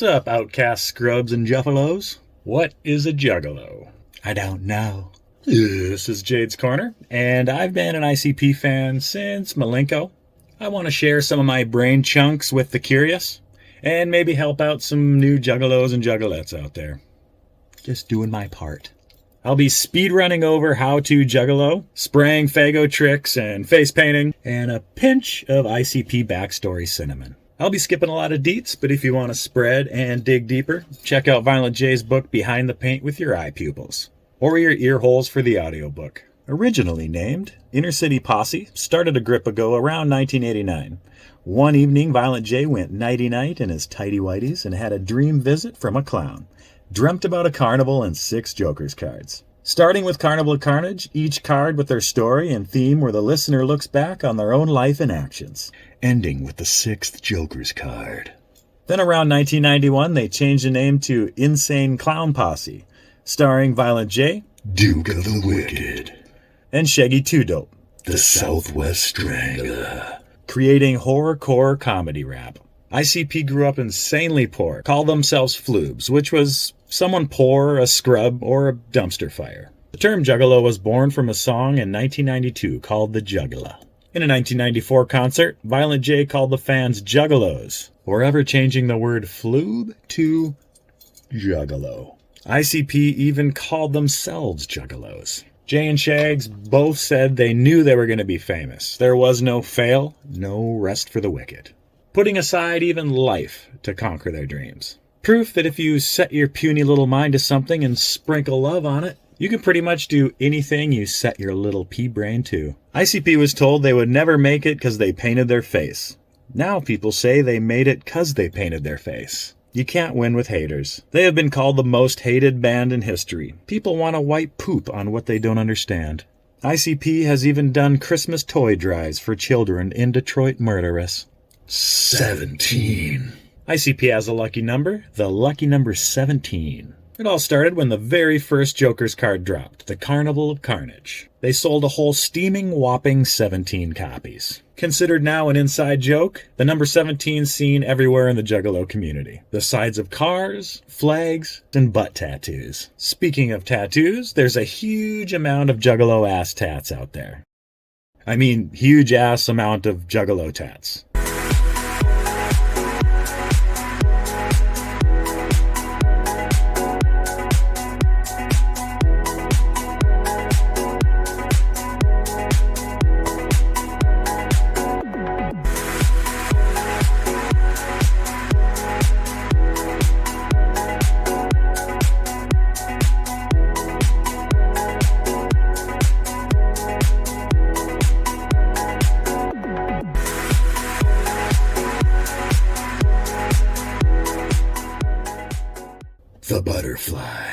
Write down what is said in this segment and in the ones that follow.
What's up, outcast scrubs and juggalos? What is a juggalo? I don't know. This is Jade's Corner, and I've been an ICP fan since Malenko. I want to share some of my brain chunks with the curious, and maybe help out some new juggalos and juggalettes out there. Just doing my part. I'll be speedrunning over Howto Juggalo, spraying Faygo tricks and face painting, and a pinch of ICP backstory cinnamon. I'll be skipping a lot of deets, but if you want to spread and dig deeper, check out Violent J's book Behind the Paint with your eye pupils, or your ear holes for the audiobook. Originally named Inner City Posse, started a grip ago around 1989. One evening, Violent J went nighty-night in his tighty-whities and had a dream visit from a clown. Dreamt about a carnival and 6 Joker's cards. Starting with Carnival of Carnage, each card with their story and theme where the listener looks back on their own life and actions. Ending with the 6th Joker's card. Then around 1991, they changed the name to Insane Clown Posse, starring Violent J, Duke of the Wicked, and Shaggy 2 Dope, the Southwest Strangler, creating horrorcore comedy rap. ICP grew up insanely poor, called themselves floobs, which was someone poor, a scrub, or a dumpster fire. The term Juggalo was born from a song in 1992 called The Juggalo. In a 1994 concert, Violent J called the fans Juggalos, forever changing the word floob to Juggalo. ICP even called themselves Juggalos. Jay and Shags both said they knew they were going to be famous. There was no fail, no rest for the wicked. Putting aside even life to conquer their dreams. Proof that if you set your puny little mind to something and sprinkle love on it, you can pretty much do anything you set your little pea brain to. ICP was told they would never make it because they painted their face. Now people say they made it because they painted their face. You can't win with haters. They have been called the most hated band in history. People want to wipe poop on what they don't understand. ICP has even done Christmas toy drives for children in Detroit murderous. 17. ICP has a lucky number, the lucky number 17. It all started when the very first Joker's card dropped, the Carnival of Carnage. They sold a whole steaming, whopping 17 copies. Considered now an inside joke, the number 17 seen everywhere in the Juggalo community. The sides of cars, flags, and butt tattoos. Speaking of tattoos, there's a huge amount of Juggalo ass tats out there. I mean, huge ass amount of Juggalo tats. The Butterfly.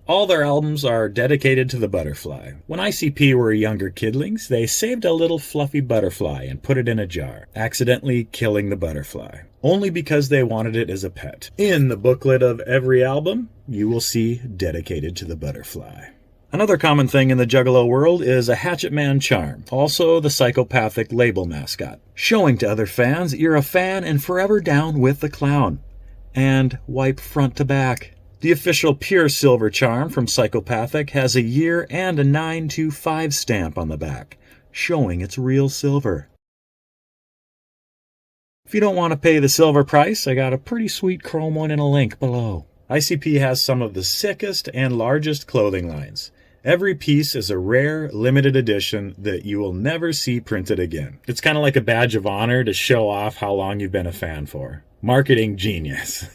All their albums are dedicated to the butterfly. When ICP were younger kidlings, they saved a little fluffy butterfly and put it in a jar, accidentally killing the butterfly, only because they wanted it as a pet. In the booklet of every album, you will see dedicated to the butterfly. Another common thing in the Juggalo world is a Hatchet Man charm, also the psychopathic label mascot, showing to other fans that you're a fan and forever down with the clown. And wipe front to back. The official pure silver charm from Psychopathic has a year and a 925 stamp on the back, showing it's real silver. If you don't want to pay the silver price, I got a pretty sweet chrome one in a link below. ICP has some of the sickest and largest clothing lines. Every piece is a rare, limited edition that you will never see printed again. It's kind of like a badge of honor to show off how long you've been a fan for. Marketing genius.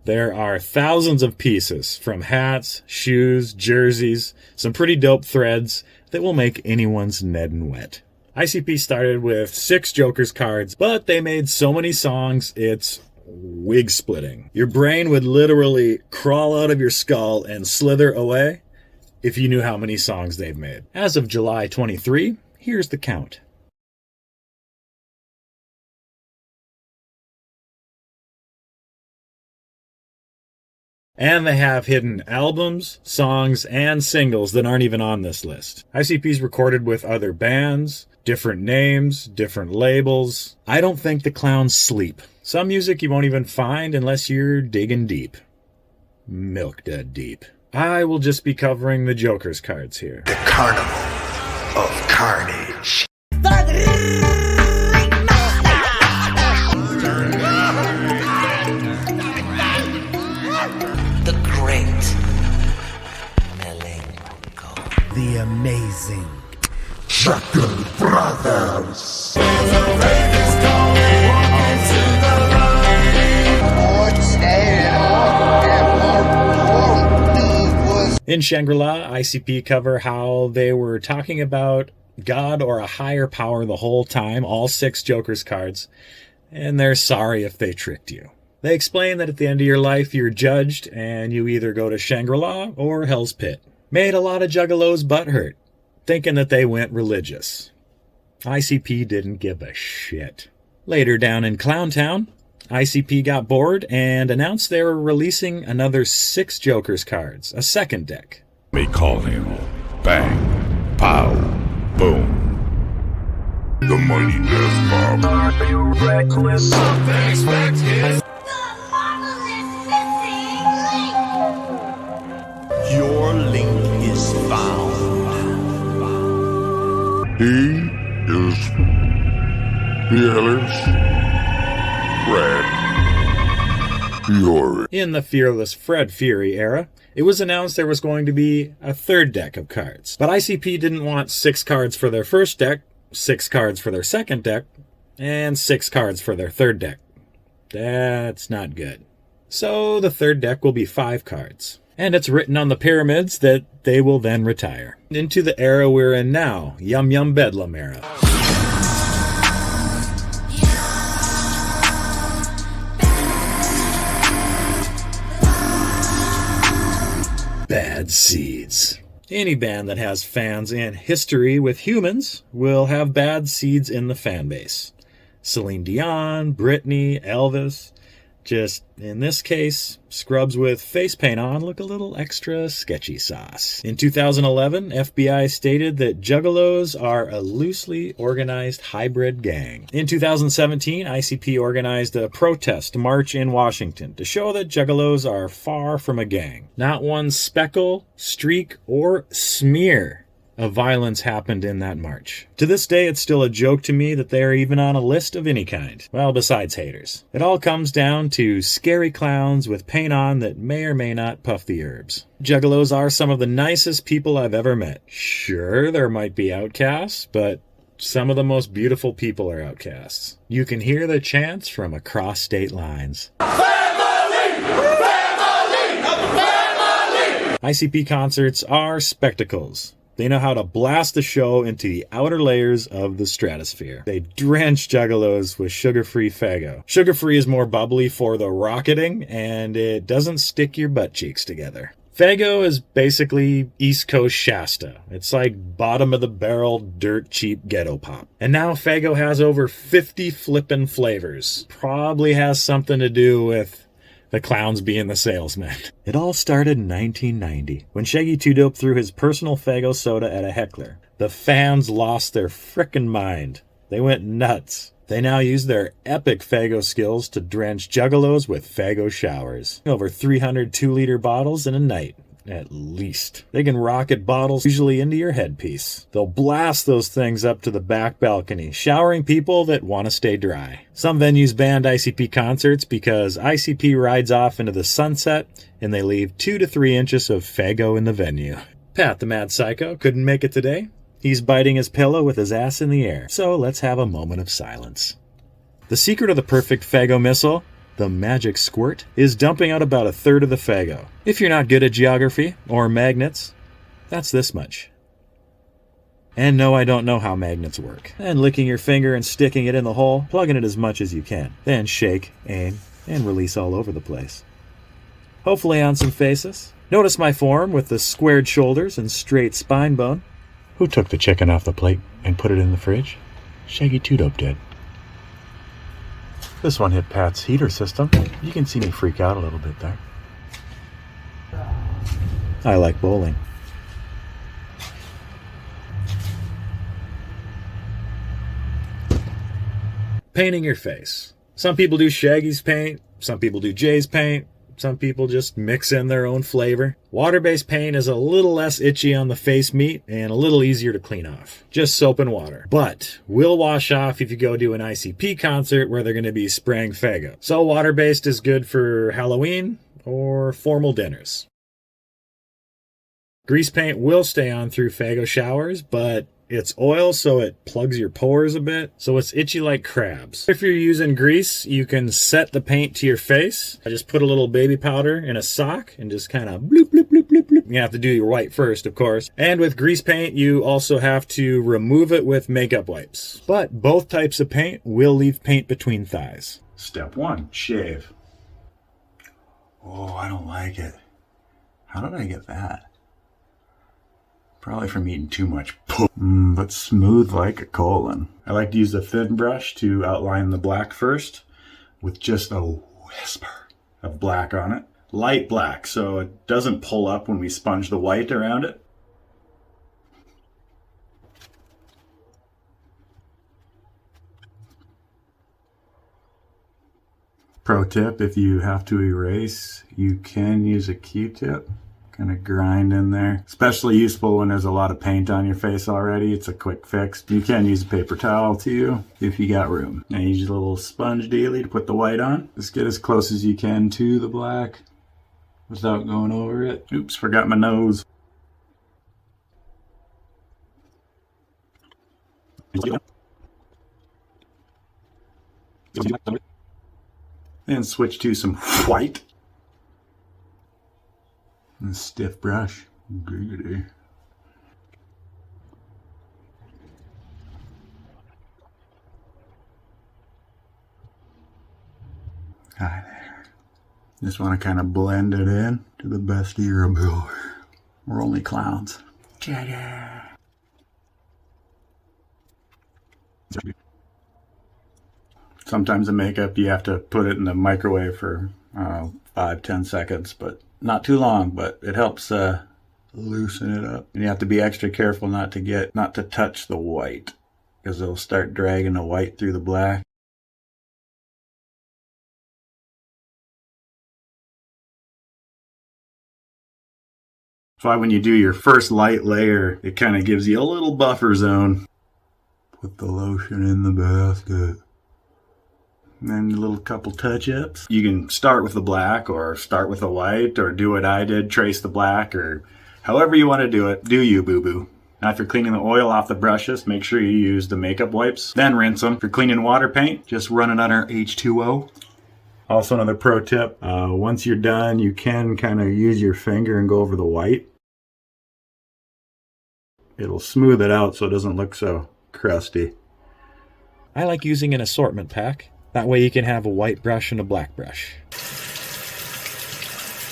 There are thousands of pieces, from hats, shoes, jerseys, some pretty dope threads that will make anyone's Nedden wet. ICP started with 6 Joker's cards, but they made so many songs, it's wig splitting. Your brain would literally crawl out of your skull and slither away if you knew how many songs they've made. As of July 23, here's the count. And they have hidden albums, songs, and singles that aren't even on this list. ICP's recorded with other bands, Different names, different labels. I don't think the clowns sleep. Some music you won't even find unless you're digging deep. Milk dead deep. I will just be covering the Joker's cards here. The Carnival of Carnage. The great Malenko. The amazing Juggalo Brothers. In Shangri-La, ICP cover how they were talking about God or a higher power the whole time, all 6 Joker's cards, and they're sorry if they tricked you. They explain that at the end of your life, you're judged, and you either go to Shangri-La or Hell's Pit. Made a lot of Juggalos butthurt, thinking that they went religious. ICP didn't give a shit. Later down in Clowntown, ICP got bored and announced they were releasing another 6 Joker's cards, a second deck. They call him Bang, Pow, Boom. The mighty Death Bomb. Are you reckless? The marvelous missing link. Your link is found. He is fearless. Red. Fury. In the Fearless Fred Fury era, it was announced there was going to be a third deck of cards. But ICP didn't want 6 cards for their first deck, 6 cards for their second deck, and 6 cards for their third deck. That's not good. So the third deck will be 5 cards. And it's written on the pyramids that they will then retire. Into the era we're in now, Yum Yum Bedlam era. Bad seeds. Any band that has fans and history with humans will have bad seeds in the fan base. Celine Dion, Britney, Elvis. Just, in this case, scrubs with face paint on look a little extra sketchy sauce. In 2011, FBI stated that Juggalos are a loosely organized hybrid gang. In 2017, ICP organized a protest march in Washington to show that Juggalos are far from a gang. Not one speckle, streak, or smear of violence happened in that march. To this day, it's still a joke to me that they are even on a list of any kind. Well, besides haters. It all comes down to scary clowns with paint on that may or may not puff the herbs. Juggalos are some of the nicest people I've ever met. Sure, there might be outcasts, but some of the most beautiful people are outcasts. You can hear the chants from across state lines. Family! Family! Family! ICP concerts are spectacles. They know how to blast the show into the outer layers of the stratosphere. They drench Juggalos with sugar-free Faygo. Sugar-free is more bubbly for the rocketing, and it doesn't stick your butt cheeks together. Faygo is basically East Coast Shasta. It's like bottom-of-the-barrel, dirt-cheap ghetto pop. And now Faygo has over 50 flippin' flavors. Probably has something to do with the clowns being the salesmen. It all started in 1990, when Shaggy 2 Dope threw his personal Faygo soda at a heckler. The fans lost their frickin' mind. They went nuts. They now use their epic Faygo skills to drench Juggalos with Faygo showers. Over 300 2-liter bottles in a night. At least. They can rocket bottles usually into your headpiece. They'll blast those things up to the back balcony, showering people that want to stay dry. Some venues banned ICP concerts because ICP rides off into the sunset and they leave 2 to 3 inches of Faygo in the venue. Pat the Mad Psycho couldn't make it today. He's biting his pillow with his ass in the air. So let's have a moment of silence. The secret of the perfect Faygo missile, the magic squirt, is dumping out about 1/3 of the Faygo. If you're not good at geography or magnets, that's this much. And no, I don't know how magnets work. And licking your finger and sticking it in the hole, plugging it as much as you can. Then shake, aim, and release all over the place. Hopefully on some faces. Notice my form with the squared shoulders and straight spine bone. Who took the chicken off the plate and put it in the fridge? Shaggy 2 Dope did. This one hit Pat's heater system. You can see me freak out a little bit there. I like bowling. Painting your face. Some people do Shaggy's paint, some people do Jay's paint, some people just mix in their own flavor. Water-based paint is a little less itchy on the face meat and a little easier to clean off. Just soap and water. But will wash off if you go to an ICP concert where they're going to be spraying Faygo. So water-based is good for Halloween or formal dinners. Grease paint will stay on through Faygo showers, but it's oil, so it plugs your pores a bit, so it's itchy like crabs. If you're using grease, you can set the paint to your face. I just put a little baby powder in a sock and just kind of bloop, bloop, bloop, bloop, bloop. You have to do your white first, of course. And with grease paint, you also have to remove it with makeup wipes. But both types of paint will leave paint between thighs. Step 1, shave. Oh, I don't like it. How did I get that? Probably from eating too much but smooth like a colon. I like to use a thin brush to outline the black first with just a whisper of black on it. Light black, so it doesn't pull up when we sponge the white around it. Pro tip, if you have to erase, you can use a Q-tip. Kind of grind in there. Especially useful when there's a lot of paint on your face already. It's a quick fix. You can use a paper towel too, if you got room. Now use a little sponge daily to put the white on. Just get as close as you can to the black without going over it. Oops, forgot my nose. Then switch to some white. And stiff brush. Giggity. Hi there. Just want to kind of blend it in to the best of your ability. We're only clowns. Jagger. Sometimes the makeup you have to put it in the microwave for 5-10 seconds, but not too long, but it helps loosen it up. And you have to be extra careful not to touch the white, because it'll start dragging the white through the black. That's why when you do your first light layer, it kind of gives you a little buffer zone. Put the lotion in the basket. And then a little couple touch-ups. You can start with the black or start with the white or do what I did, trace the black, or however you want to do it. Do you, boo-boo. Now if you're cleaning the oil off the brushes, make sure you use the makeup wipes. Then rinse them. If you're cleaning water paint, just run it under H2O. Also another pro tip, once you're done, you can kind of use your finger and go over the white. It'll smooth it out so it doesn't look so crusty. I like using an assortment pack. That way you can have a white brush and a black brush.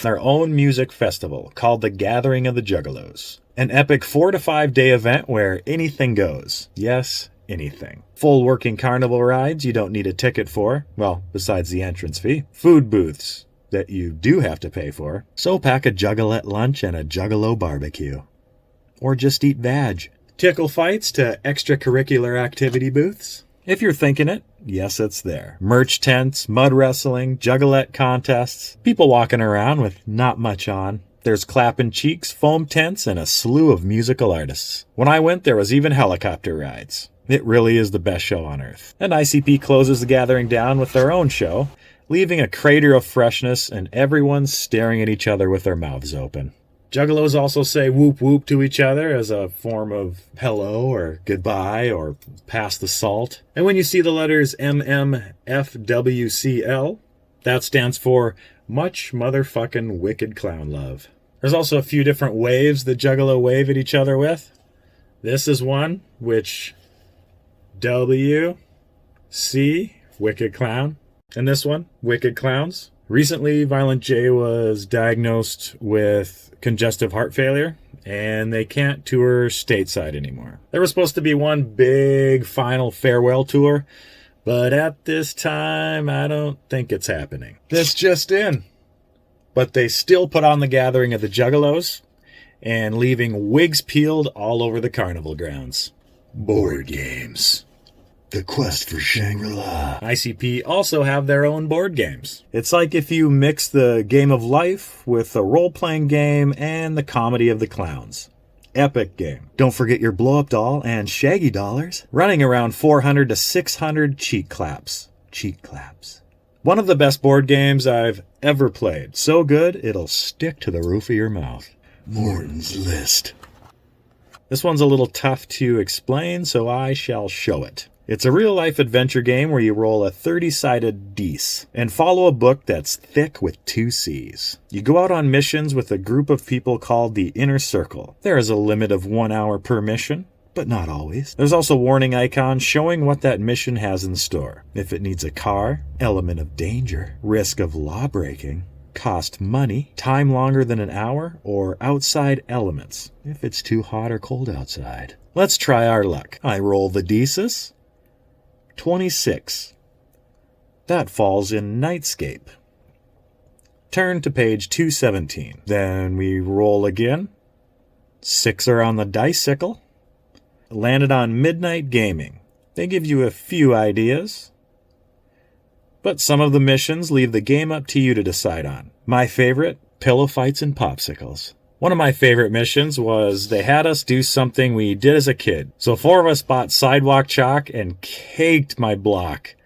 Our own music festival called the Gathering of the Juggalos. An epic 4 to 5 day event where anything goes. Yes, anything. Full working carnival rides you don't need a ticket for. Well, besides the entrance fee. Food booths that you do have to pay for. So pack a Juggalette lunch and a Juggalo barbecue. Or just eat veg. Tickle fights to extracurricular activity booths. If you're thinking it, yes, it's there. Merch tents, mud wrestling, Juggalette contests, people walking around with not much on. There's clapping cheeks, foam tents, and a slew of musical artists. When I went, there was even helicopter rides. It really is the best show on earth. And ICP closes the gathering down with their own show, leaving a crater of freshness and everyone staring at each other with their mouths open. Juggalos also say whoop whoop to each other as a form of hello or goodbye or pass the salt. And when you see the letters MMFWCL, that stands for much motherfucking wicked clown love. There's also a few different waves that Juggalo wave at each other with. This is one which W, C, wicked clown. And this one, wicked clowns. Recently, Violent J was diagnosed with congestive heart failure, and they can't tour stateside anymore. There was supposed to be one big final farewell tour, but at this time, I don't think it's happening. This just in. But they still put on the Gathering of the Juggalos, and leaving wigs peeled all over the carnival grounds. Board games. The quest for Shangri-La. ICP also have their own board games. It's like if you mix the game of life with a role-playing game and the comedy of the clowns. Epic game. Don't forget your blow-up doll and Shaggy dollars. Running around 400 to 600 cheek claps. Cheek claps. One of the best board games I've ever played. So good, it'll stick to the roof of your mouth. Morton's List. This one's a little tough to explain, so I shall show it. It's a real-life adventure game where you roll a 30-sided dice and follow a book that's thick with 2 C's. You go out on missions with a group of people called the Inner Circle. There is a limit of 1 hour per mission, but not always. There's also warning icons showing what that mission has in store. If it needs a car, element of danger, risk of law breaking, cost money, time longer than an hour, or outside elements, if it's too hot or cold outside. Let's try our luck. I roll the dice. 26. That falls in Nightscape. Turn to page 217. Then we roll again. 6 are on the dice-sickle. Landed on Midnight Gaming. They give you a few ideas, but some of the missions leave the game up to you to decide on. My favorite, pillow fights and popsicles. One of my favorite missions was they had us do something we did as a kid. So 4 of us bought sidewalk chalk and caked my block.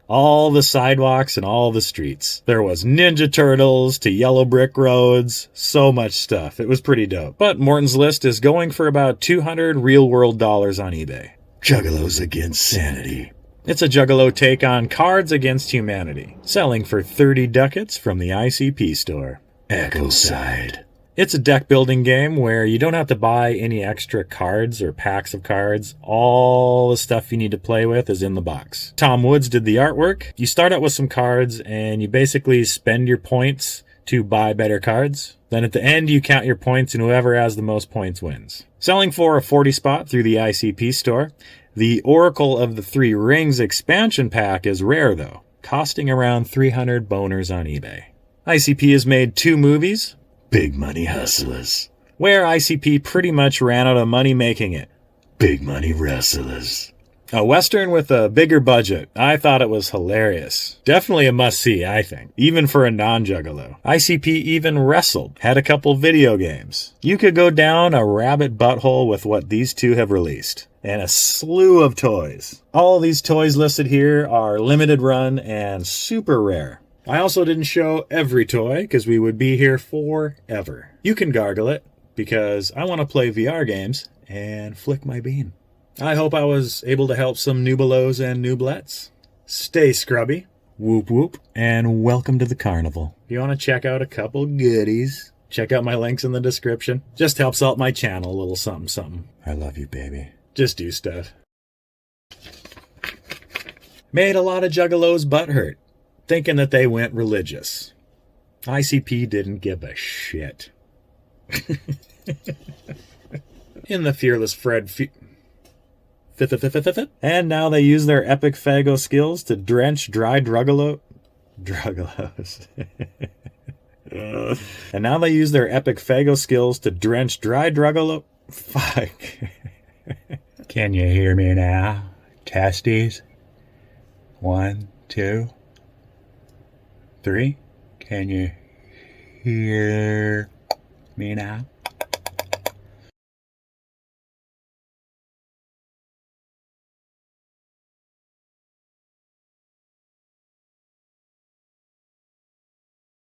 All the sidewalks and all the streets. There was Ninja Turtles to yellow brick roads. So much stuff. It was pretty dope. But Morton's List is going for about $200 real-world dollars on eBay. Juggalos Against Sanity. It's a Juggalo take on Cards Against Humanity. Selling for 30 ducats from the ICP store. Echo Side. It's a deck building game where you don't have to buy any extra cards or packs of cards. All the stuff you need to play with is in the box. Tom Woods did the artwork. You start out with some cards and you basically spend your points to buy better cards. Then at the end you count your points and whoever has the most points wins. Selling for a 40 spot through the ICP store. The Oracle of the Three Rings expansion pack is rare though, costing around 300 boners on eBay. ICP has made 2 movies. Big Money Hustlers. Where ICP pretty much ran out of money making it. Big Money Wrestlers. A Western with a bigger budget. I thought it was hilarious. Definitely a must-see, I think. Even for a non-Juggalo. ICP even wrestled. Had a couple video games. You could go down a rabbit butthole with what these 2 have released. And a slew of toys. All of these toys listed here are limited run and super rare. I also didn't show every toy because we would be here forever. You can gargle it because I want to play VR games and flick my bean. I hope I was able to help some Juggalos and Juggalettes. Stay scrubby, whoop whoop, and welcome to the carnival. If you want to check out a couple goodies, check out my links in the description. Just helps out my channel a little something something. I love you, baby. Just do stuff. Made a lot of Juggalos butthurt, thinking that they went religious. ICP didn't give a shit. In the Fearless Fred and now they use their epic Faygo skills to drench dry Juggalos. And now they use their epic Faygo skills to drench dry Juggalo. Fuck. Can you hear me now? Testes? 1, 2, 3. Can you hear me now?